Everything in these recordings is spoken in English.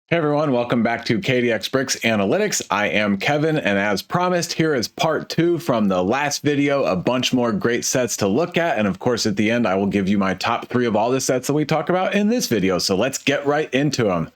Hey everyone, welcome back to KDX Bricks Analytics. I am Kevin, and as promised, here is part 2 from the last video, a bunch more great sets to look at, and of course at the end I will give you my top 3 of all the sets that we talk about in this video, so let's get right into them.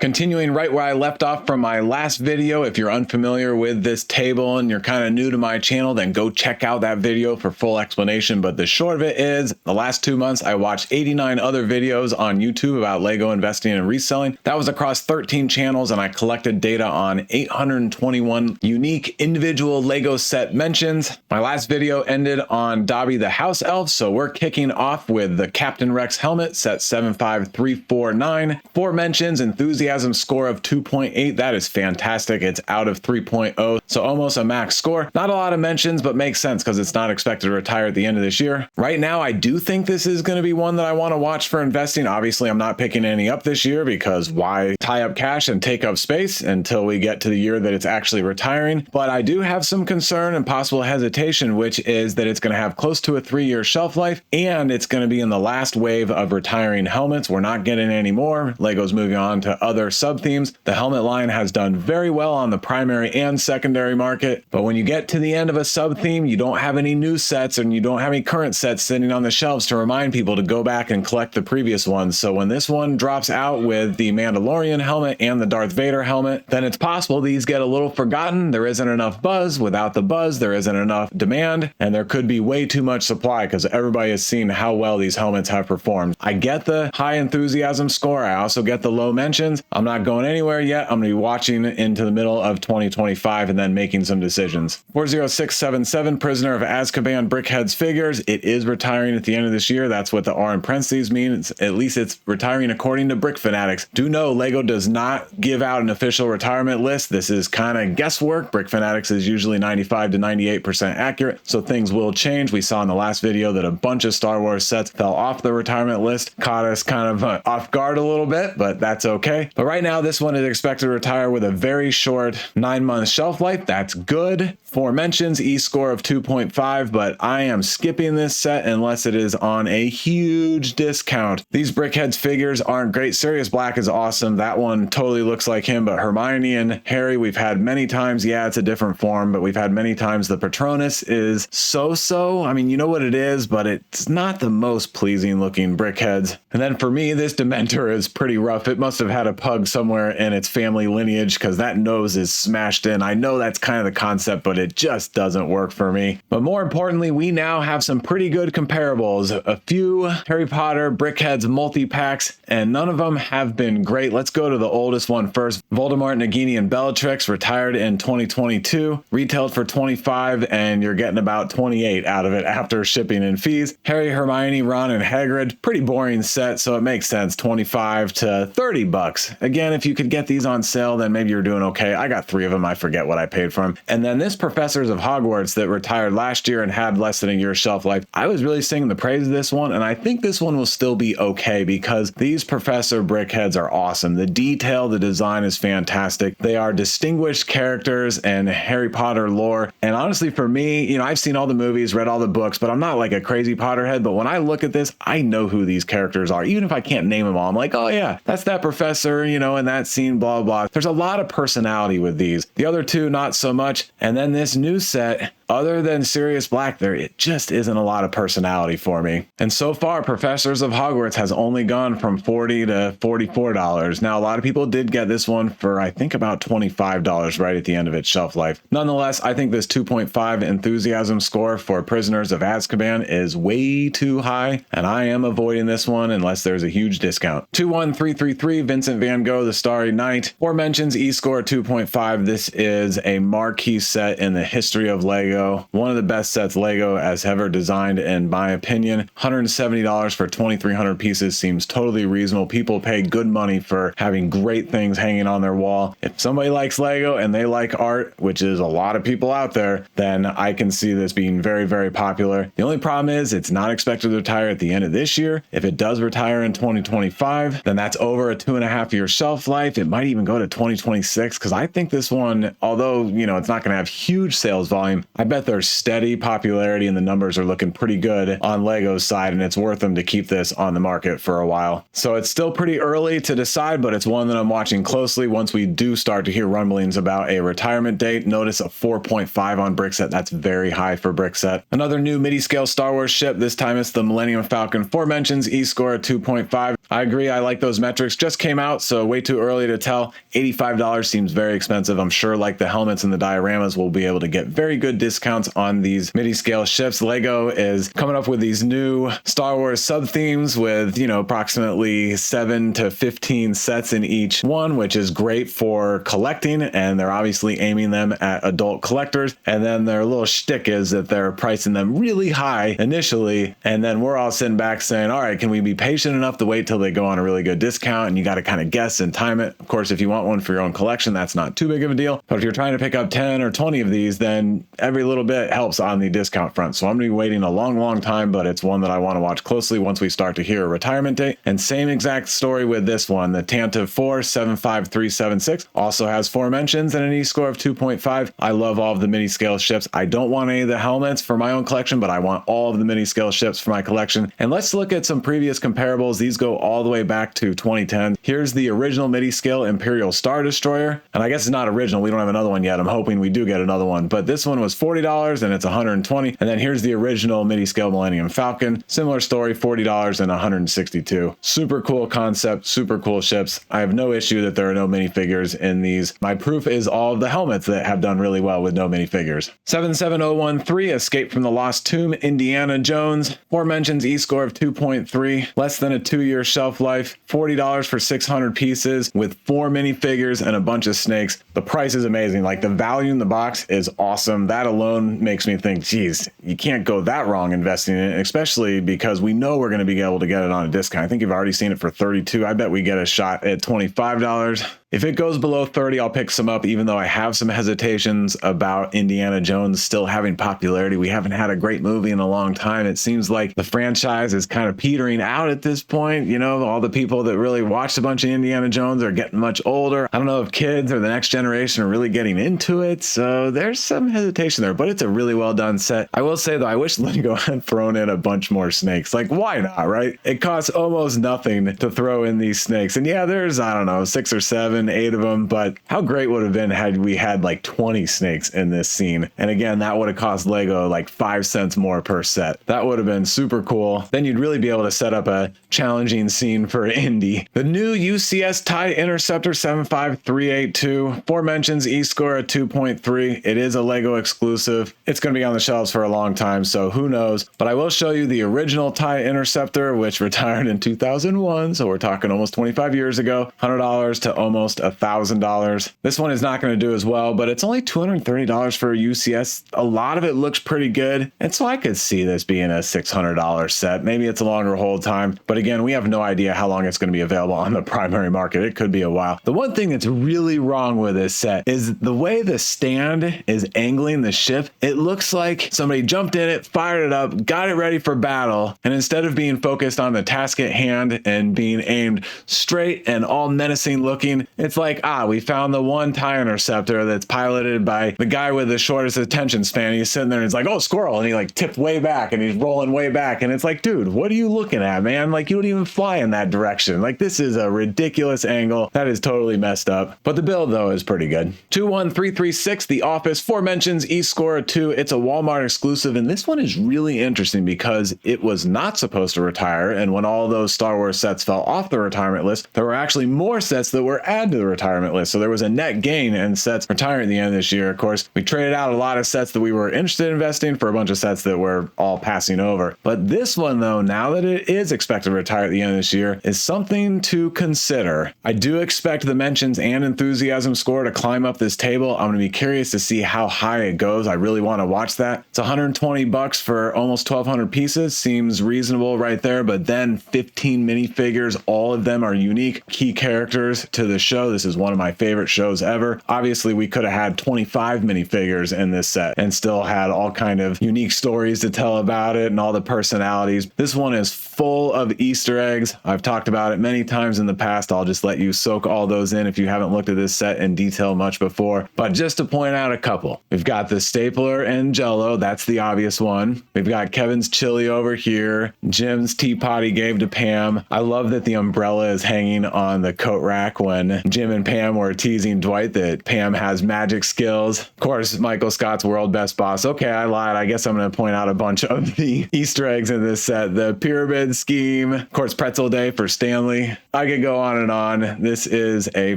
Continuing right where I left off from my last video, if you're unfamiliar with this table and you're kind of new to my channel, then go check out that video for full explanation. But the short of it is, the last 2 months, I watched 89 other videos on YouTube about Lego investing and reselling. That was across 13 channels, and I collected data on 821 unique individual Lego set mentions. My last video ended on Dobby the House Elf, so we're kicking off with the Captain Rex helmet, set 75349. 4 mentions, enthusiasm score of 2.8. That is fantastic. It's out of 3.0, so almost a max score. Not a lot of mentions, but makes sense because it's not expected to retire at the end of this year. Right now, I do think this is going to be one that I want to watch for investing. Obviously, I'm not picking any up this year because why tie up cash and take up space until we get to the year that it's actually retiring? But I do have some concern and possible hesitation, which is that it's going to have close to a 3-year shelf life, and it's going to be in the last wave of retiring helmets. We're not getting any more. Lego's moving on to other sub-themes. The helmet line has done very well on the primary and secondary market, but when you get to the end of a sub-theme, you don't have any new sets and you don't have any current sets sitting on the shelves to remind people to go back and collect the previous ones. So when this one drops out with the Mandalorian helmet and the Darth Vader helmet, then it's possible these get a little forgotten. There isn't enough buzz. Without the buzz, there isn't enough demand, and there could be way too much supply because everybody has seen how well these helmets have performed. I get the high enthusiasm score. I also get the low mentions. I'm not going anywhere yet. I'm going to be watching into the middle of 2025 and then making some decisions. 40677, Prisoner of Azkaban Brickheads figures. It is retiring at the end of this year. That's what the R in parentheses means. At least it's retiring according to Brick Fanatics. Do know Lego does not give out an official retirement list. This is kind of guesswork. Brick Fanatics is usually 95 to 98% accurate, so things will change. We saw in the last video that a bunch of Star Wars sets fell off the retirement list. Caught us kind of off guard a little bit, but that's okay. But right now, this one is expected to retire with a very short 9-month shelf life. That's good. 4 mentions, E-score of 2.5, but I am skipping this set unless it is on a huge discount. These Brickheads figures aren't great. Sirius Black is awesome. That one totally looks like him, but Hermione and Harry, we've had many times. Yeah, it's a different form, but we've had many times. The Patronus is so-so. I mean, you know what it is, but it's not the most pleasing looking Brickheads. And then for me, this Dementor is pretty rough. It must have had a pug somewhere in its family lineage because that nose is smashed in. I know that's kind of the concept, but it just doesn't work for me. But more importantly, we now have some pretty good comparables. A few Harry Potter Brickheads multi-packs, and none of them have been great. Let's go to the oldest one first. Voldemort, Nagini, and Bellatrix retired in 2022, retailed for $25, and you're getting about $28 out of it after shipping and fees. Harry, Hermione, Ron, and Hagrid, pretty boring set, so it makes sense, $25 to $30. Again, if you could get these on sale, then maybe you're doing okay. I got 3 of them. I forget what I paid for them. And then this Professors of Hogwarts that retired last year and had less than a year's shelf life. I was really singing the praise of this one, and I think this one will still be okay because these Professor Brickheads are awesome. The detail, the design is fantastic. They are distinguished characters and Harry Potter lore. And honestly, for me, I've seen all the movies, read all the books, but I'm not like a crazy Potterhead. But when I look at this, I know who these characters are. Even if I can't name them all, I'm like, oh yeah, that's that professor, in that scene, blah, blah. There's a lot of personality with these. The other 2, not so much. And then this new set, other than Sirius Black, it just isn't a lot of personality for me. And so far, Professors of Hogwarts has only gone from $40 to $44. Now, a lot of people did get this one for, I think, about $25 right at the end of its shelf life. Nonetheless, I think this 2.5 enthusiasm score for Prisoners of Azkaban is way too high, and I am avoiding this one unless there's a huge discount. 21333, Vincent Van Gogh, The Starry Night. 4 mentions, E-score 2.5. This is a marquee set in the history of Lego. One of the best sets Lego has ever designed, in my opinion. $170 for 2,300 pieces seems totally reasonable. People pay good money for having great things hanging on their wall. If somebody likes Lego and they like art, which is a lot of people out there, then I can see this being very, very popular. The only problem is it's not expected to retire at the end of this year. If it does retire in 2025, then that's over a 2.5-year shelf life. It might even go to 2026 because I think this one, although, it's not going to have huge sales volume, I bet there's steady popularity and the numbers are looking pretty good on Lego's side, and it's worth them to keep this on the market for a while. So it's still pretty early to decide, but it's one that I'm watching closely. Once we do start to hear rumblings about a retirement date, notice a 4.5 on Brickset. That's very high for Brickset. Another new Midi-scale Star Wars ship. This time it's the Millennium Falcon. 4 mentions, E-score at 2.5. I agree. I like those metrics. Just came out, so way too early to tell. $85 seems very expensive. I'm sure like the helmets and the dioramas, we'll be able to get very good discounts on these Midi-scale ships. Lego is coming up with these new Star Wars sub-themes with, you know, approximately 7 to 15 sets in each one, which is great for collecting, and they're obviously aiming them at adult collectors. And then their little shtick is that they're pricing them really high initially, and then we're all sitting back saying, all right, can we be patient enough to wait till they go on a really good discount? And you got to kind of guess and time it. Of course, if you want one for your own collection, that's not too big of a deal. But if you're trying to pick up 10 or 20 of these, then every little bit helps on the discount front. So I'm going to be waiting a long time, but it's one that I want to watch closely once we start to hear a retirement date. And same exact story with this one. The Tantive 4 75376 also has 4 mentions and an E-score of 2.5. I love all of the mini-scale ships. I don't want any of the helmets for my own collection, but I want all of the mini-scale ships for my collection. And let's look at some previous comparables. These go all the way back to 2010. Here's the original midi-scale Imperial Star Destroyer. And I guess it's not original. We don't have another one yet. I'm hoping we do get another one. But this one was $40 and it's $120. And then here's the original midi-scale Millennium Falcon. Similar story, $40 and $162. Super cool concept, super cool ships. I have no issue that there are no minifigures in these. My proof is all of the helmets that have done really well with no minifigures. 77013, Escape from the Lost Tomb, Indiana Jones. 4 mentions, E-score of 2.3. Less than a 2-year shelf life. $40 for 600 pieces with 4 minifigures and a bunch of snakes. The price is amazing. Like, the value in the box is awesome. That alone makes me think, geez, you can't go that wrong investing in it, especially because we know we're going to be able to get it on a discount. I think you've already seen it for $32. I bet we get a shot at $25. If it goes below 30, I'll pick some up, even though I have some hesitations about Indiana Jones still having popularity. We haven't had a great movie in a long time. It seems like the franchise is kind of petering out at this point. You know, all the people that really watched a bunch of Indiana Jones are getting much older. I don't know if kids or the next generation are really getting into it. So there's some hesitation there, but it's a really well done set. I will say though, I wish Lego had thrown in a bunch more snakes. Like, why not, right? It costs almost nothing to throw in these snakes. And yeah, there's, I don't know, 6 or 7, 8 of them, but how great would have been had we had like 20 snakes in this scene. And again, that would have cost Lego like 5 cents more per set. That would have been super cool. Then you'd really be able to set up a challenging scene for Indy. The new UCS TIE Interceptor 75382, 4 mentions, E-score at 2.3. It is a Lego exclusive. It's going to be on the shelves for a long time, so who knows. But I will show you the original TIE Interceptor, which retired in 2001. So we're talking almost 25 years ago, $100 to almost $1,000. This one is not going to do as well, but it's only $230 for a UCS. A lot of it looks pretty good, and so I could see this being a $600 set. Maybe it's a longer hold time, but again, we have no idea how long it's going to be available on the primary market. It could be a while. The one thing that's really wrong with this set is the way the stand is angling the ship. It looks like somebody jumped in it, fired it up, got it ready for battle, and instead of being focused on the task at hand and being aimed straight and all menacing looking, it's like, we found the one TIE Interceptor that's piloted by the guy with the shortest attention span. He's sitting there and he's like, oh, squirrel. And he like tipped way back and he's rolling way back. And it's like, dude, what are you looking at, man? Like, you don't even fly in that direction. Like, this is a ridiculous angle. That is totally messed up. But the build, though, is pretty good. 21336, The Office, 4 mentions, E-score 2. It's a Walmart exclusive. And this one is really interesting because it was not supposed to retire. And when all those Star Wars sets fell off the retirement list, there were actually more sets that were added to the retirement list. So there was a net gain in sets retiring at the end of this year. Of course, we traded out a lot of sets that we were interested in investing for a bunch of sets that were all passing over. But this one, though, now that it is expected to retire at the end of this year, is something to consider. I do expect the mentions and enthusiasm score to climb up this table. I'm going to be curious to see how high it goes. I really want to watch that. It's $120 for almost 1,200 pieces. Seems reasonable right there. But then 15 minifigures, all of them are unique key characters to the show. show. This is one of my favorite shows ever. Obviously, we could have had 25 minifigures in this set and still had all kind of unique stories to tell about it and all the personalities. This one is full of Easter eggs. I've talked about it many times in the past. I'll just let you soak all those in if you haven't looked at this set in detail much before. But just to point out a couple, we've got the stapler and Jello. That's the obvious one. We've got Kevin's chili over here. Jim's teapot he gave to Pam. I love that the umbrella is hanging on the coat rack when Jim and Pam were teasing Dwight that Pam has magic skills. Of course, Michael Scott's world best boss. Okay, I lied. I guess I'm going to point out a bunch of the Easter eggs in this set. The pyramid scheme, of course, pretzel day for Stanley. I could go on and on. This is a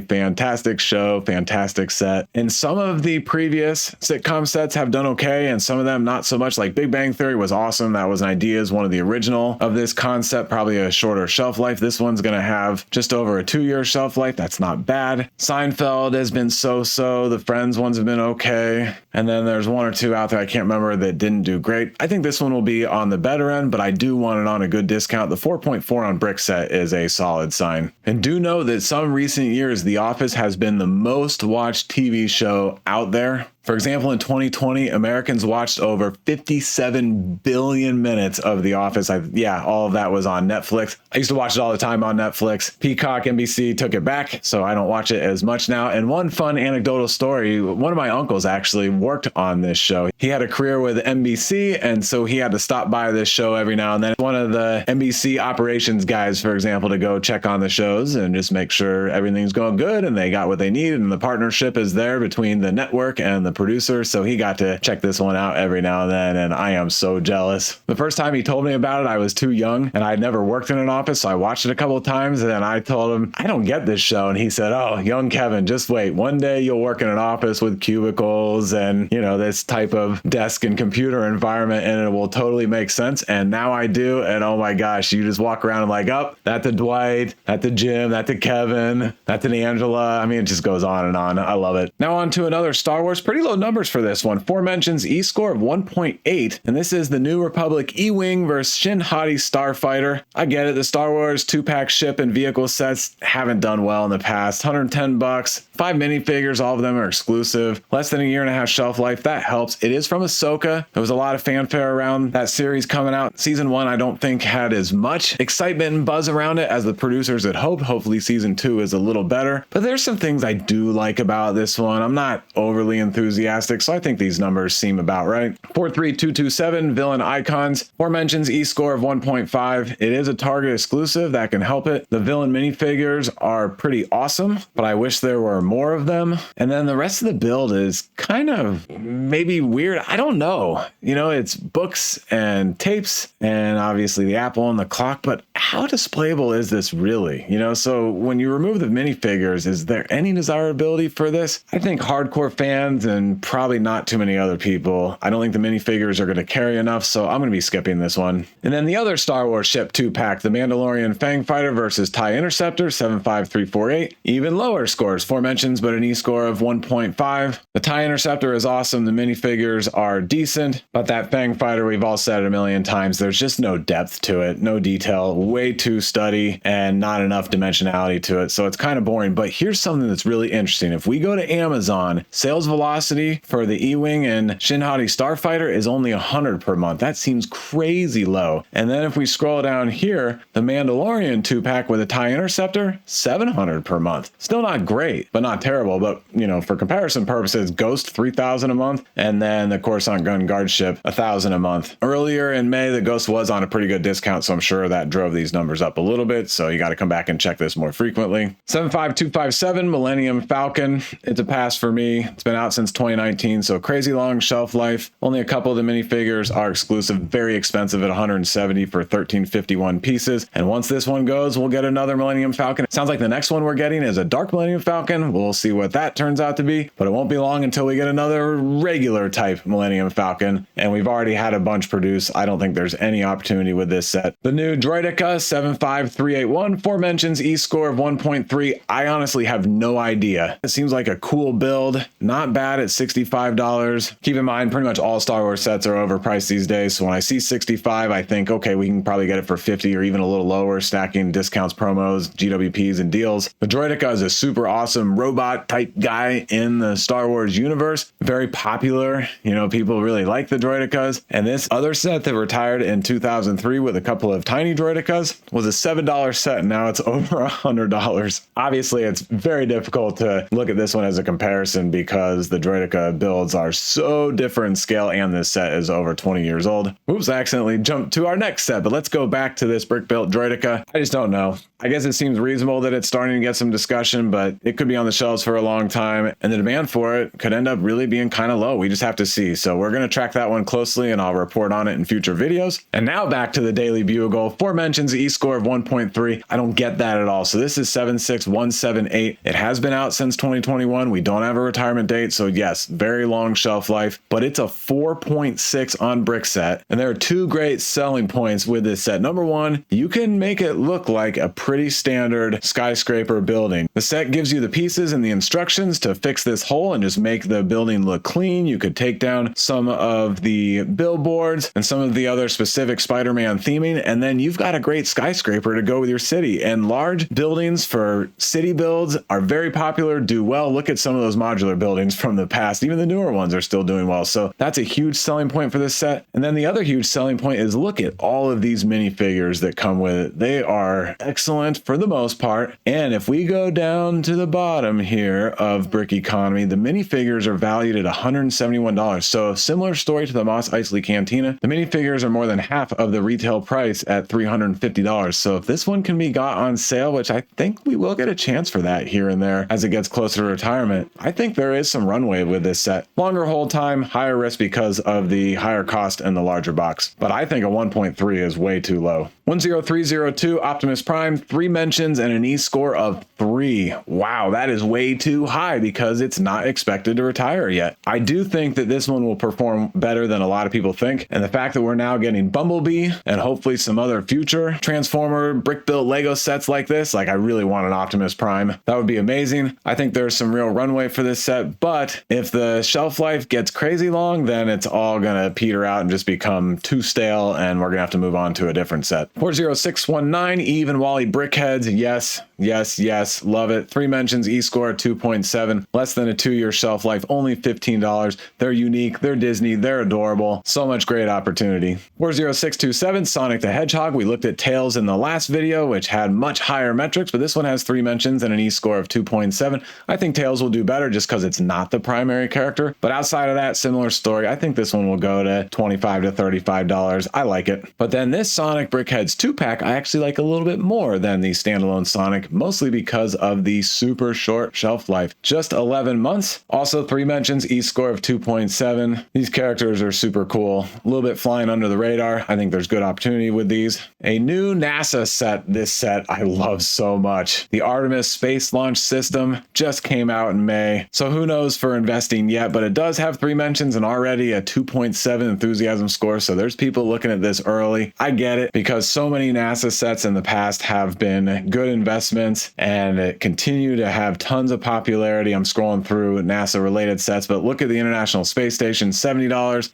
fantastic show, fantastic set. And some of the previous sitcom sets have done okay, and some of them not so much. Like Big Bang Theory was awesome. That was an idea as one of the original of this concept, probably a shorter shelf life. This one's going to have just over a 2-year shelf life. That's not bad. Seinfeld has been so-so. The Friends ones have been okay. And then there's one or two out there I can't remember that didn't do great. I think this one will be on the better end, but I do want it on a good discount. The 4.4 on Brick set is a solid sign. And do know that some recent years, The Office has been the most watched TV show out there. For example, in 2020, Americans watched over 57 billion minutes of The Office. All of that was on Netflix. I used to watch it all the time on Netflix. Peacock, NBC took it back, so I don't watch it as much now. And one fun anecdotal story, one of my uncles actually worked on this show. He had a career with NBC, and so he had to stop by this show every now and then. One of the NBC operations guys, for example, to go check on the shows and just make sure everything's going good and they got what they need. And the partnership is there between the network and the producer, so he got to check this one out every now and then, and I am so jealous. The first time he told me about it, I was too young and I'd never worked in an office, so I watched it a couple of times, and then I told him, I don't get this show, and he said, oh, young Kevin, just wait. One day you'll work in an office with cubicles and, this type of desk and computer environment, and it will totally make sense. And now I do, and oh my gosh, you just walk around and like, oh, that to Dwight, that to Jim, that to Kevin, that to Angela. I mean, it just goes on and on. I love it. Now on to another Star Wars. Pretty low numbers for this one. 4 mentions, E-score of 1.8, and this is the New Republic E-Wing versus Shin Hati Starfighter. I get it, the Star Wars 2-pack ship and vehicle sets haven't done well in the past. $110, 5 minifigures, all of them are exclusive. Less than a year and a half shelf life, that helps. It is from Ahsoka. There was a lot of fanfare around that series coming out. Season 1, I don't think had as much excitement and buzz around it as the producers had hoped. Hopefully season 2 is a little better, but there's some things I do like about this one. I'm not overly enthusiastic, so I think these numbers seem about right. 43227 villain icons. 4 mentions, E-score of 1.5. It is a Target exclusive, that can help it. The villain minifigures are pretty awesome, but I wish there were more of them. And then the rest of the build is kind of maybe weird. I don't know. It's books and tapes and obviously the apple and the clock, but how displayable is this really? So when you remove the minifigures, is there any desirability for this? I think hardcore fans and probably not too many other people. I don't think the minifigures are going to carry enough, so I'm going to be skipping this one. And then the other Star Wars ship 2-pack, the Mandalorian Fang Fighter versus TIE Interceptor, 75348. Even lower scores, 4 mentions, but an E-score of 1.5. The TIE Interceptor is awesome. The minifigures are decent, but that Fang Fighter, we've all said it a million times, there's just no depth to it, no detail, way too study, and not enough dimensionality to it. So it's kind of boring, but here's something that's really interesting. If we go to Amazon, sales velocity for the E-Wing and Shin Hati Starfighter is only 100 per month. That seems crazy low. And then if we scroll down here, the Mandalorian 2-pack with a TIE Interceptor, 700 per month. Still not great, but not terrible. But, for comparison purposes, Ghost, 3,000 a month. And then the Coruscant Gun Guard ship, 1,000 a month. Earlier in May, the Ghost was on a pretty good discount, so I'm sure that drove these numbers up a little bit. So you got to come back and check this more frequently. 75257 Millennium Falcon. It's a pass for me. It's been out since 2019, so crazy long shelf life. Only a couple of the minifigures are exclusive, very expensive at $170 for 1351 pieces. And once this one goes, we'll get another Millennium Falcon. It sounds like the next one we're getting is a Dark Millennium Falcon. We'll see what that turns out to be, but it won't be long until we get another regular type Millennium Falcon. And we've already had a bunch produced. I don't think there's any opportunity with this set. The new Droideka 75381, 4 mentions, E-score of 1.3. I honestly have no idea. It seems like a cool build. Not bad at $65. Keep in mind, pretty much all Star Wars sets are overpriced these days. So when I see 65, I think, okay, we can probably get it for 50 or even a little lower, stacking discounts, promos, GWPs, and deals. The Droideka is a super awesome robot type guy in the Star Wars universe. Very popular. You know, people really like the Droidekas. And this other set that retired in 2003 with a couple of tiny Droidekas was a $7 set. And now it's over $100. Obviously, it's very difficult to look at this one as a comparison because the Droideka builds are so different in scale and this set is over 20 years old. Oops, I accidentally jumped to our next set, but let's go back to this brick built Droideka. I just don't know. I guess it seems reasonable that it's starting to get some discussion, but it could be on the shelves for a long time and the demand for it could end up really being kind of low. We just have to see. So we're going to track that one closely and I'll report on it in future videos. And now back to the Daily Bugle. 4 mentions, E-score of 1.3. I don't get that at all. So this is 76178. It has been out since 2021. We don't have a retirement date. So yes, very long shelf life, but it's a 4.6 on brick set. And there are 2 great selling points with this set. Number one, you can make it look like a pretty standard skyscraper building. The set gives you the pieces and the instructions to fix this hole and just make the building look clean. You could take down some of the billboards and some of the other specific Spider-Man theming, and then you've got a great skyscraper to go with your city. And large buildings for city builds are very popular, do well. Look at some of those modular buildings from the past. Even the newer ones are still doing well. So that's a huge selling point for this set. And then the other huge selling point is look at all of these minifigures that come with it. They are excellent for the most part. And if we go down to the bottom here of Brick Economy, the minifigures are valued at $171. So a similar story to the Mos Eisley Cantina. The minifigures are more than half of the retail price at $350. So if this one can be got on sale, which I think we will get a chance for that here and there as it gets closer to retirement, I think there is some runway with this set. Longer hold time, higher risk because of the higher cost and the larger box. But I think a 1.3 is way too low. 10302 Optimus Prime, 3 mentions and an E-score of 3. Wow, that is way too high because it's not expected to retire yet. I do think that this one will perform better than a lot of people think. And the fact that we're now getting Bumblebee and hopefully some other future Transformer brick built Lego sets like this, like I really want an Optimus Prime. That would be amazing. I think there's some real runway for this set, but if the shelf life gets crazy long, then it's all gonna peter out and just become too stale and we're gonna have to move on to a different set. 40619 Eve and Wally Brickheads. Yes, yes, yes. Love it. 3 mentions, E-score 2.7. Less than a 2-year shelf life. Only $15. They're unique. They're Disney. They're adorable. So much great opportunity. 40627 Sonic the Hedgehog. We looked at Tails in the last video, which had much higher metrics, but this one has 3 mentions and an E-score of 2.7. I think Tails will do better just because it's not the primary character. But outside of that, similar story. I think this one will go to $25 to $35. I like it. But then this Sonic Brickheads 2-pack, I actually like a little bit more than the standalone Sonic, mostly because of the super short shelf life. Just 11 months. Also 3 mentions, E-score of 2.7. These characters are super cool. A little bit flying under the radar. I think there's good opportunity with these. A new NASA set. This set I love so much. The Artemis Space Launch System just came out in May. So who knows for investing yet, but it does have 3 mentions and already a 2.7 enthusiasm score. So there's people looking at this early. I get it because so many NASA sets in the past have been good investments and continue to have tons of popularity. I'm scrolling through NASA related sets, but look at the International Space Station, $70,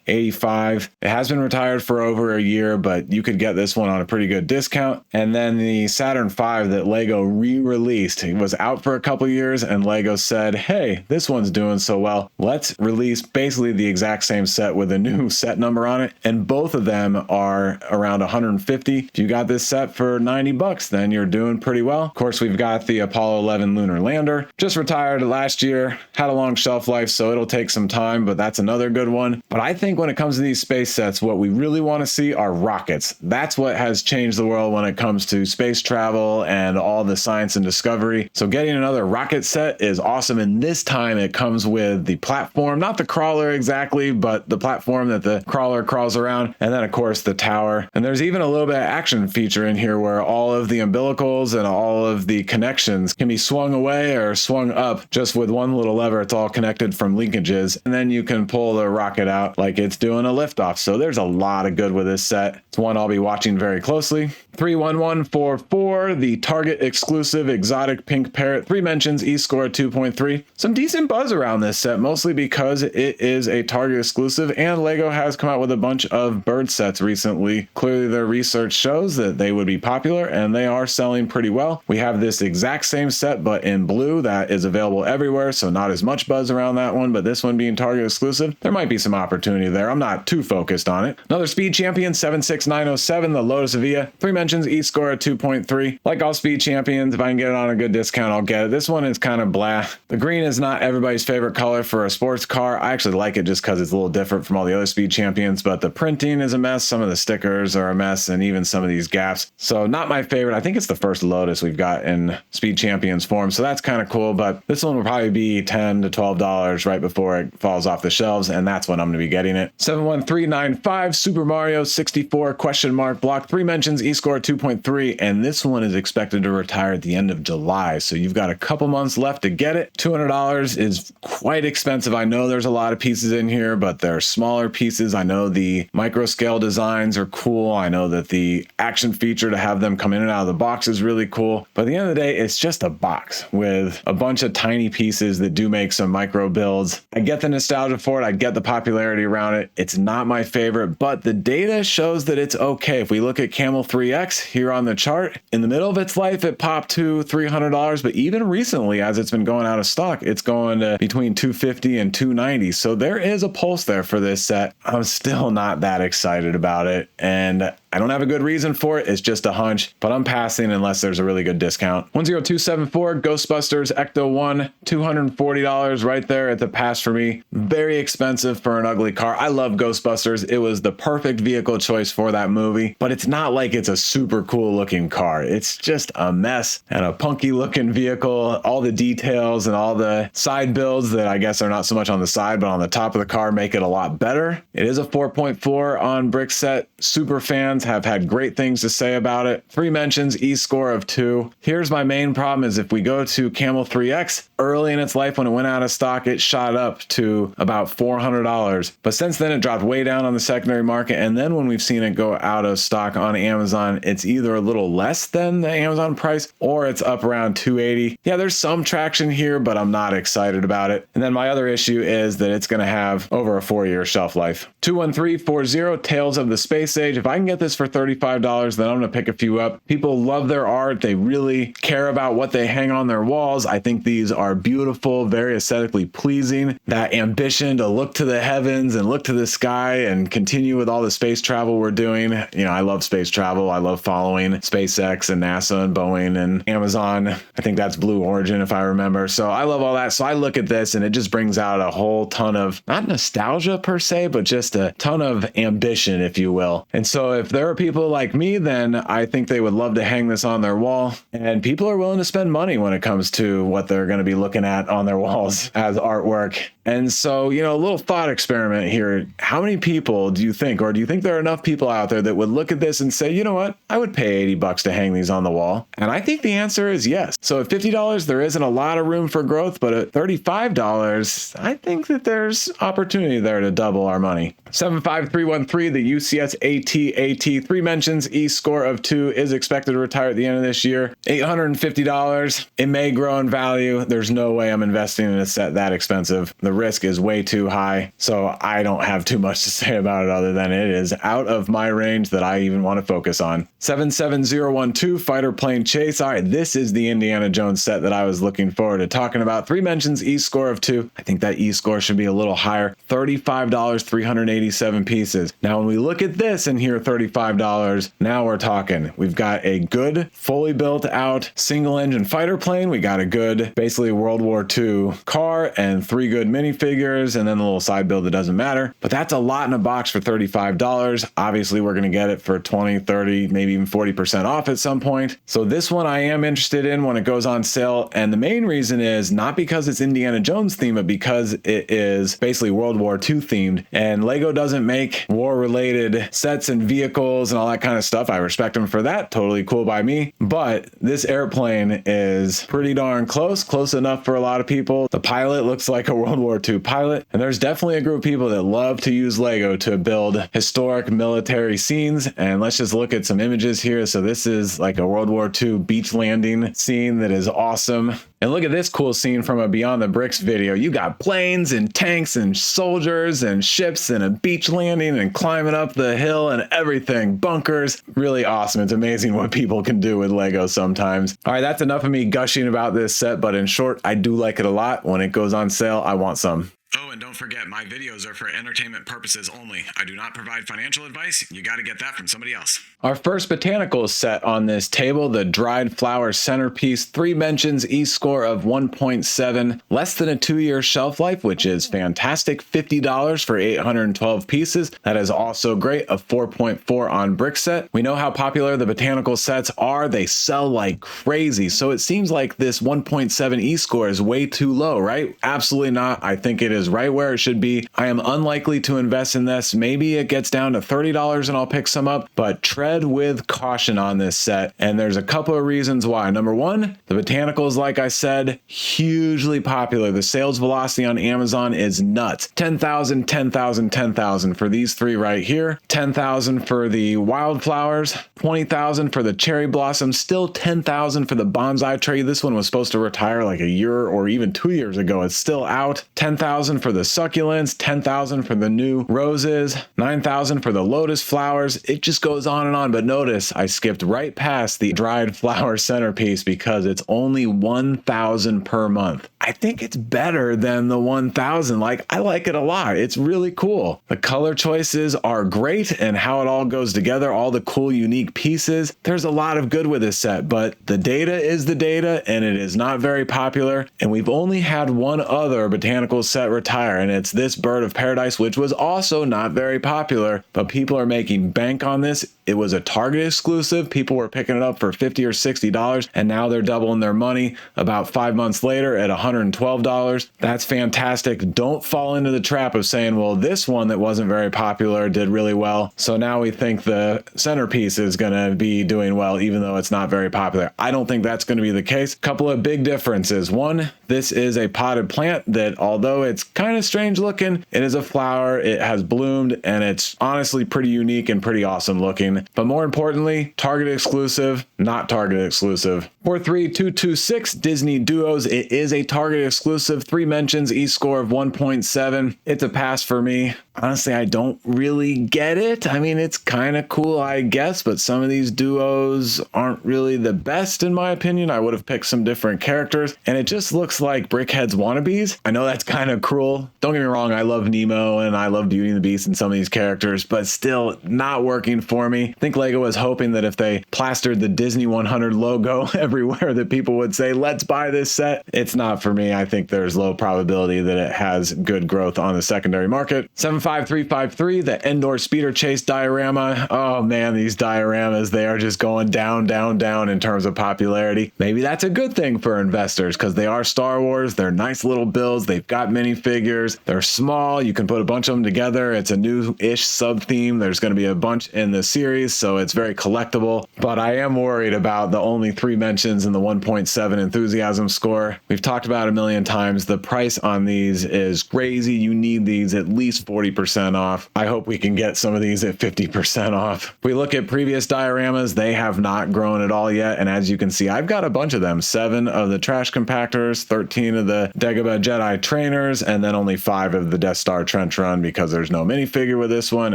$85. It has been retired for over a year, but you could get this one on a pretty good discount. And then the Saturn V that Lego re-released, it was out for a couple years and Lego said, hey, this one's doing so well. Let's release basically the exact same set with a new set number on it. And both of them are around 150. If you got this set for 90 bucks, then you're doing pretty well. Of course, we've got the Apollo 11 lunar lander, just retired last year, had a long shelf life, so it'll take some time, but that's another good one. But I think when it comes to these space sets, what we really want to see are rockets. That's what has changed the world when it comes to space travel and all the science and discovery. So getting another rocket set is awesome. And this time it comes with the platform, not the crawler exactly, but the platform that the crawler crawls around. And then of course the tower. And there's even a little bit of action feature in here where all of the umbilicals and all of the connections can be swung away or swung up just with one little lever. It's all connected from linkages, and then you can pull the rocket out like it's doing a liftoff. So there's a lot of good with this set. It's one I'll be watching very closely. 31144, the Target exclusive exotic pink parrot, 3 mentions, E-score 2.3. Some decent buzz around this set, mostly because it is a Target exclusive, and Lego has come out with a bunch of bird sets recently. Clearly their research shows that they would be popular, and they are selling pretty well. We have this exact same set but in blue that is available everywhere, so not as much buzz around that one, but this one being Target exclusive, there might be some opportunity there. I'm not too focused on it. Another Speed Champion 76907, the Lotus Avia, 3 mentions, E-score at 2.3. Like all Speed Champions, if I can get it on a good discount, I'll get it. This one is kind of blah. The green is not everybody's favorite color for a sports car. I actually like it just because it's a little different from all the other Speed Champions, but the printing is a mess. Some of the stickers are a mess, and even some of these gaps. So not my favorite. I think it's the first Lotus we've got in Speed Champions form, so that's kind of cool, but this one will probably be $10 to $12 right before it falls off the shelves, and that's when I'm going to be getting it. 71395, Super Mario 64 question mark block, 3 mentions, E-score 2.3, and this one is expected to retire at the end of July, so you've got a couple months left to get it. $200 is quite expensive. I know there's a lot of pieces in here, but they're smaller pieces. I know the micro scale designs are cool. I know that the action feature to have them come in and out of the box is really cool, but at the end of the day, it's just a box with a bunch of tiny pieces that do make some micro builds. I get the nostalgia for it. I get the popularity around it. It's not my favorite, but the data shows that it's okay. If we look at Camel 3X here on the chart, in the middle of its life, it popped to $300, but even recently, as it's been going out of stock, it's going to between $250 and $290. So there is a pulse there for this set. I'm still not that excited about it, and I don't have a good reason for it. It's just a hunch, but I'm passing unless there's a really good discount. 10274, Ghostbusters Ecto 1, $240 right there at the pass for me. Very expensive for an ugly car. I love Ghostbusters. It was the perfect vehicle choice for that movie, but it's not like it's a super cool looking car. It's just a mess and a punky looking vehicle. All the details and all the side builds that I guess are not so much on the side, but on the top of the car make it a lot better. It is a 4.4 on Brickset. Super fans have had great things to say about it. 3 mentions, E-score of 2. Here's my main problem is if we go to Camel 3X, early in its life when it went out of stock, it shot up to about $400. But since then it dropped way down on the secondary market. And then when we've seen it go out of stock on Amazon, it's either a little less than the Amazon price or it's up around $280. Yeah, there's some traction here, but I'm not excited about it. And then my other issue is that it's going to have over a 4-year shelf life. 21340, Tales of the Space Age. If I can get this for $35, then I'm going to pick a few up. People love their art. They really care about what they hang on their walls. I think these are beautiful, very aesthetically pleasing. That ambition to look to the heavens and look to the sky and continue with all the space travel we're doing. You know, I love space travel. I love following SpaceX and NASA and Boeing and Amazon. I think that's Blue Origin if I remember. So I love all that. So I look at this and it just brings out a whole ton of, not nostalgia per se, but just a ton of ambition, if you will. And so if there are people like me, then I think they would love to hang this on their wall. And people are willing to spend money when it comes to what they're going to be looking at on their walls as artwork. And so, you know, a little thought experiment here. How many people do you think, or do you think there are enough people out there that would look at this and say, you know what, I would pay $80 to hang these on the wall? And I think the answer is yes. So at $50, there isn't a lot of room for growth, but at $35, I think that there's opportunity there to double our money. 75313, the UCS AT 3 mentions, E-score of 2 is expected to retire at the end of this year. $850. It may grow in value. There's no way I'm investing in a set that expensive. The risk is way too high. So I don't have too much to say about it other than it is out of my range that I even want to focus on. 77012, Fighter Plane Chase. All right, this is the Indiana Jones set that I was looking forward to talking about. 3 mentions, E-score of 2. I think that E-score should be a little higher. $35, 387 pieces. Now, when we look at this and hear $35, now we're talking. We've got a good, fully built out single engine fighter plane. We got a good, basically World War II car and 3 good minifigures, and then the little side build that doesn't matter. But that's a lot in a box for $35. Obviously, we're going to get it for 20, 30, maybe even 40% off at some point. So this one I am interested in when it goes on sale. And the main reason is not because it's Indiana Jones themed, but because it is basically World War II themed. And Lego doesn't make war-related sets and vehicles vehicles and all that kind of stuff. I respect him for that. Totally cool by me. But this airplane is pretty darn close enough for a lot of people. The pilot looks like a World War II pilot. And there's definitely a group of people that love to use Lego to build historic military scenes. And let's just look at some images here. So this is like a World War II beach landing scene that is awesome. And look at this cool scene from a Beyond the Bricks video. You got planes and tanks and soldiers and ships and a beach landing and climbing up the hill and everything. Bunkers. Really awesome. It's amazing what people can do with Lego sometimes. All right, that's enough of me gushing about this set, but in short, I do like it a lot. When it goes on sale, I want some. Oh, and don't forget, my videos are for entertainment purposes only. I do not provide financial advice. You got to get that from somebody else. Our first Botanicals set on this table, the dried flower centerpiece, 3 mentions, E-score of 1.7, less than a 2-year shelf life, which is fantastic. $50 for 812 pieces. That is also great. A 4.4 on Brickset. We know how popular the Botanical sets are. They sell like crazy. So it seems like this 1.7 E-score is way too low, right? Absolutely not. I think it is right where it should be. I am unlikely to invest in this. Maybe it gets down to $30 and I'll pick some up, but tread with caution on this set. And there's a couple of reasons why. Number one, the Botanicals, like I said, hugely popular. The sales velocity on Amazon is nuts. 10,000, 10,000, 10,000 for these 3 right here. 10,000 for the wildflowers. 20,000 for the cherry blossom. Still 10,000 for the bonsai tree. This one was supposed to retire like a year or even 2 years ago. It's still out. 10,000 for the succulents, 10,000 for the new roses, 9,000 for the lotus flowers. It just goes on and on. But notice I skipped right past the dried flower centerpiece because it's only 1,000 per month. I think it's better than the 1,000. Like, I like it a lot. It's really cool. The color choices are great and how it all goes together, all the cool, unique pieces. There's a lot of good with this set, but the data is the data and it is not very popular. And we've only had one other Botanical set retire, and it's this Bird of Paradise, which was also not very popular, but people are making bank on this. It was a Target exclusive. People were picking it up for $50 or $60, and now they're doubling their money about 5 months later at $112. That's fantastic. Don't fall into the trap of saying, well, this one that wasn't very popular did really well, so now we think the centerpiece is going to be doing well, even though it's not very popular. I don't think that's going to be the case. Couple of big differences. One, this is a potted plant that, although it's kind of strange looking, it is a flower, it has bloomed, and it's honestly pretty unique and pretty awesome looking. But more importantly, Target exclusive, not Target exclusive. 43226 Disney Duos. It is a Target exclusive, 3 mentions, E-score of 1.7. It's a pass for me. Honestly, I don't really get it. I mean, it's kind of cool, I guess, but some of these duos aren't really the best in my opinion. I would have picked some different characters, and it just looks like Brickheads wannabes. I know that's kind of cruel. Don't get me wrong, I love Nemo and I love Beauty and the Beast and some of these characters, but still not working for me. I think Lego was hoping that if they plastered the Disney 100 logo everywhere that people would say, let's buy this set. It's not for me. I think there's low probability that it has good growth on the secondary market. 75353, the Endor Speeder Chase diorama. Oh man, these dioramas, they are just going down, down, down in terms of popularity. Maybe that's a good thing for investors because they are Star Wars. They're nice little builds. They've got minifigures. They're small. You can put a bunch of them together. It's a new-ish sub-theme. There's going to be a bunch in the series, so it's very collectible. But I am worried about the only 3 mentions in the 1.7 enthusiasm score. We've talked about it a million times. The price on these is crazy. You need these at least 40% off. I hope we can get some of these at 50% off. If we look at previous dioramas, they have not grown at all yet. And as you can see, I've got a bunch of them. 7 of the trash compactors, 13 of the Dagobah Jedi trainers, and then only 5 of the Death Star trench run because there's no minifigure with this one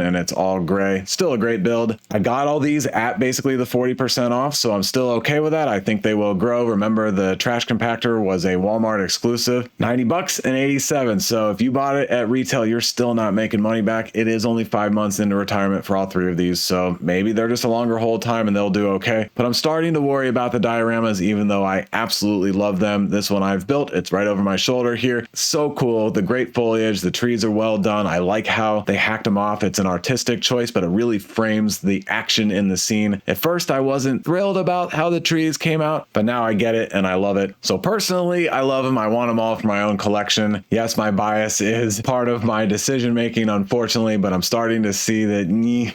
and it's all gray. Still a great build. I got all these at basically the 40% off, so I'm still okay with that. I think they will grow. Remember, the trash compactor was a Walmart exclusive, $90 and 87. So if you bought it at retail, you're still not making money back. It is only 5 months into retirement for all 3 of these, so maybe they're just a longer hold time and they'll do okay. But I'm starting to worry about the dioramas, even though I absolutely love them. This one I've built, it's right over my shoulder here. So cool. The great foliage, the trees are well done. I like how they hacked them off. It's an artistic choice, but it really frames the the action in the scene. At first, I wasn't thrilled about how the trees came out, but now I get it and I love it. So personally, I love them. I want them all for my own collection. Yes, my bias is part of my decision making, unfortunately, but I'm starting to see that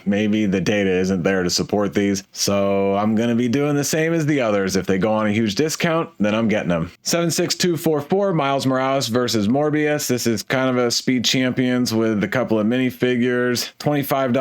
maybe the data isn't there to support these. So I'm going to be doing the same as the others. If they go on a huge discount, then I'm getting them. 76244, Miles Morales versus Morbius. This is kind of a Speed Champions with a couple of minifigures. $25,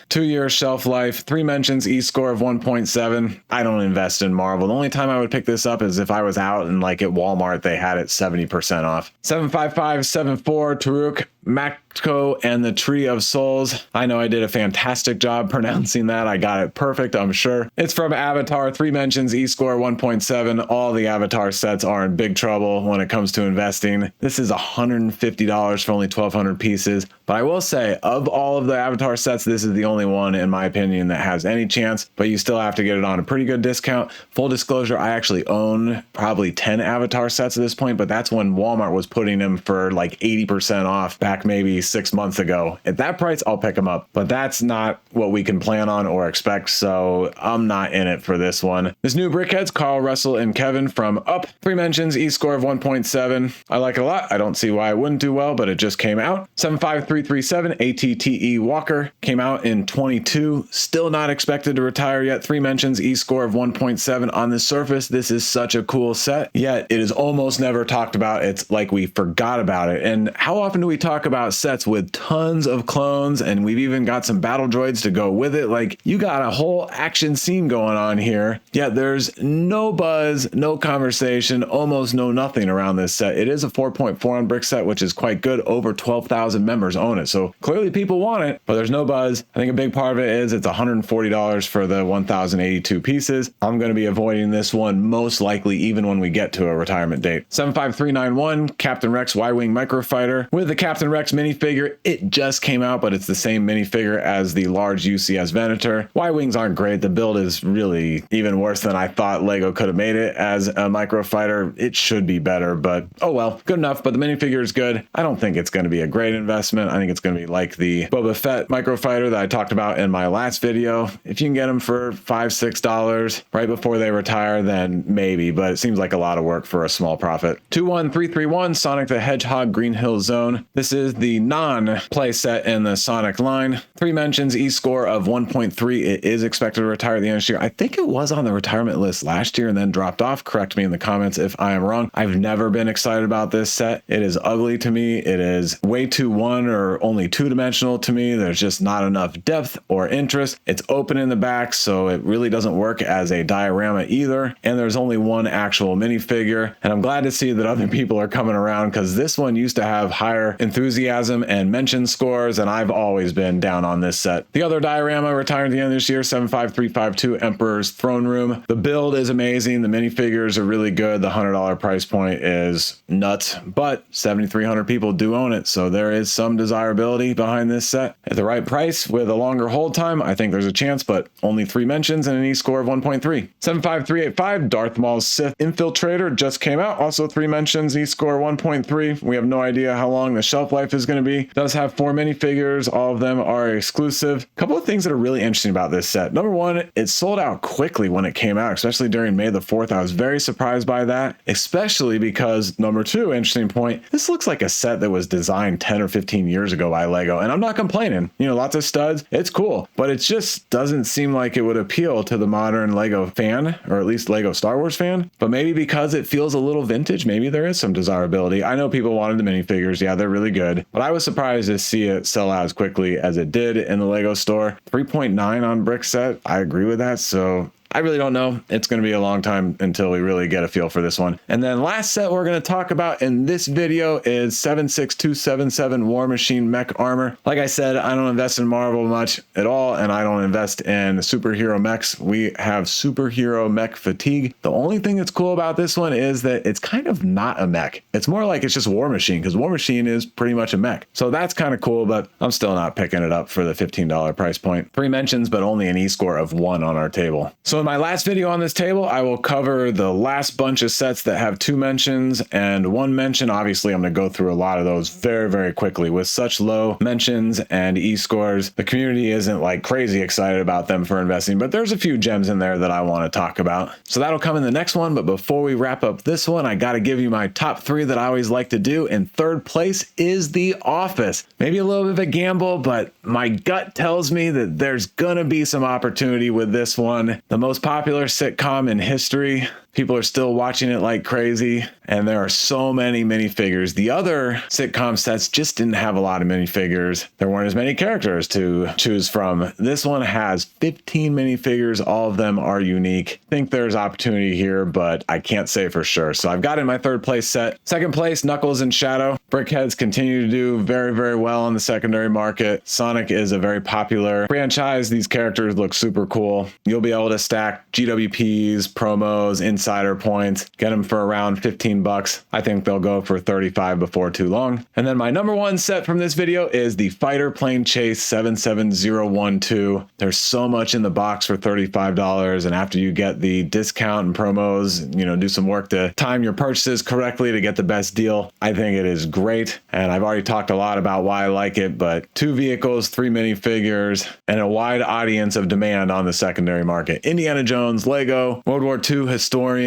2-year shelf life, 3 mentions, E-score of 1.7. I don't invest in Marvel. The only time I would pick this up is if I was out and like at Walmart, they had it 70% off. 75574, Taruk, Makko and the Tree of Souls. I know I did a fantastic job pronouncing that. I got it perfect, I'm sure. It's from Avatar, 3 mentions, E-score 1.7. All the Avatar sets are in big trouble when it comes to investing. This is $150 for only 1,200 pieces. But I will say, of all of the Avatar sets, this is the only one, in my opinion, that has any chance, but you still have to get it on a pretty good discount. Full disclosure, I actually own probably 10 Avatar sets at this point, but that's when Walmart was putting them for like 80% off back maybe 6 months ago. At that price, I'll pick them up, but that's not what we can plan on or expect, so I'm not in it for this one. This new Brickheads, Carl, Russell, and Kevin from Up, 3 mentions, E-score of 1.7. I like it a lot. I don't see why it wouldn't do well, but it just came out. 75337, ATTE Walker, came out in 22. Still not expected to retire yet. 3 mentions, E-score of 1.7. On the surface, this is such a cool set, yet it is almost never talked about. It's like we forgot about it. And how often do we talk about sets with tons of clones, and we've even got some battle droids to go with it? Like, you got a whole action scene going on here, yet there's no buzz, no conversation, almost no nothing around this set. It is a 4.4 on brick set, which is quite good. Over 12,000 members own it, so clearly people want it, but there's no buzz. I think a big part of it is it's $140 for the 1,082 pieces. I'm going to be avoiding this one most likely even when we get to a retirement date. 75391, Captain Rex Y-Wing Microfighter with the Captain Rex minifigure. It just came out, but it's the same minifigure as the large UCS Venator. Y-Wings aren't great. The build is really even worse than I thought Lego could have made it as a microfighter. It should be better, but oh well, good enough. But the minifigure is good. I don't think it's going to be a great investment. I think it's going to be like the Boba Fett microfighter that I talked about in my last video. If you can get them for $5, $6 right before they retire, then maybe, but it seems like a lot of work for a small profit. 21331, Sonic the Hedgehog Green Hill Zone. This is the non-play set in the Sonic line. 3 mentions, E-score of 1.3. It is expected to retire at the end of this year. I think it was on the retirement list last year and then dropped off. Correct me in the comments if I am wrong. I've never been excited about this set. It is ugly to me. It is way too one or only two-dimensional to me. There's just not enough depth or interest. It's open in the back, so it really doesn't work as a diorama either. And there's only one actual minifigure. And I'm glad to see that other people are coming around, because this one used to have higher enthusiasm and mention scores, and I've always been down on this set. The other diorama retired at the end of this year, 75352, Emperor's Throne Room. The build is amazing. The minifigures are really good. The $100 price point is nuts, but 7,300 people do own it, so there is some desirability behind this set. At the right price with a longer hold time, I think there's a chance, but only 3 mentions and an E-score of 1.3. 75385, Darth Maul's Sith Infiltrator just came out. Also 3 mentions, E-score 1.3. We have no idea how long the shelf life is going to be. It does have 4 minifigures. All of them are exclusive. A couple of things that are really interesting about this set. Number one, it sold out quickly when it came out, especially during May the 4th. I was very surprised by that, especially because, number two, interesting point, this looks like a set that was designed 10 or 15 years ago by Lego, and I'm not complaining. You know, lots of studs, it's cool, but it just doesn't seem like it would appeal to the modern Lego fan, or at least Lego Star Wars fan. But maybe because it feels a little vintage, maybe there is some desirability. I know people wanted the minifigures. Yeah, they're really good, but I was surprised to see it sell out as quickly as it did in the Lego store. 3.9 on brick set. I agree with that. So I really don't know. It's going to be a long time until we really get a feel for this one. And then last set we're going to talk about in this video is 76277 War Machine Mech Armor. Like I said, I don't invest in Marvel much at all, and I don't invest in superhero mechs. We have superhero mech fatigue. The only thing that's cool about this one is that it's kind of not a mech. It's more like it's just War Machine, because War Machine is pretty much a mech. So that's kind of cool, but I'm still not picking it up for the $15 price point. 3 mentions, but only an E-score of 1 on our table. So in my last video on this table, I will cover the last bunch of sets that have 2 mentions and 1 mention. Obviously, I'm going to go through a lot of those very, very quickly. With such low mentions and e-scores, the community isn't like crazy excited about them for investing, but there's a few gems in there that I want to talk about. So that'll come in the next one. But before we wrap up this one, I got to give you my top 3 that I always like to do. In third place is The Office. Maybe a little bit of a gamble, but my gut tells me that there's gonna be some opportunity with this one. The most popular sitcom in history. People are still watching it like crazy, and there are so many minifigures. The other sitcom sets just didn't have a lot of minifigures. There weren't as many characters to choose from. This one has 15 minifigures. All of them are unique. I think there's opportunity here, but I can't say for sure. So I've got in my third place set. Second place, Knuckles and Shadow. Brickheads continue to do very, very well on the secondary market. Sonic is a very popular franchise. These characters look super cool. You'll be able to stack GWPs, promos, insider points, get them for around 15 bucks. I think they'll go for 35 before too long. And then my number 1 set from this video is the Fighter Plane Chase 77012. There's so much in the box for $35, and after you get the discount and promos, do some work to time your purchases correctly to get the best deal. I think it is great, and I've already talked a lot about why I like it, but 2 vehicles, 3 minifigures, and a wide audience of demand on the secondary market. Indiana Jones, Lego, World War II historians,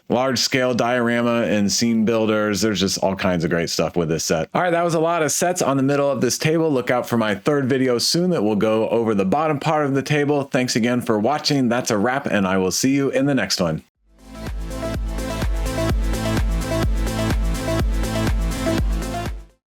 large-scale diorama and scene builders. There's just all kinds of great stuff with this set. All right, that was a lot of sets on the middle of this table. Look out for my third video soon that will go over the bottom part of the table. Thanks again for watching. That's a wrap, and I will see you in the next one.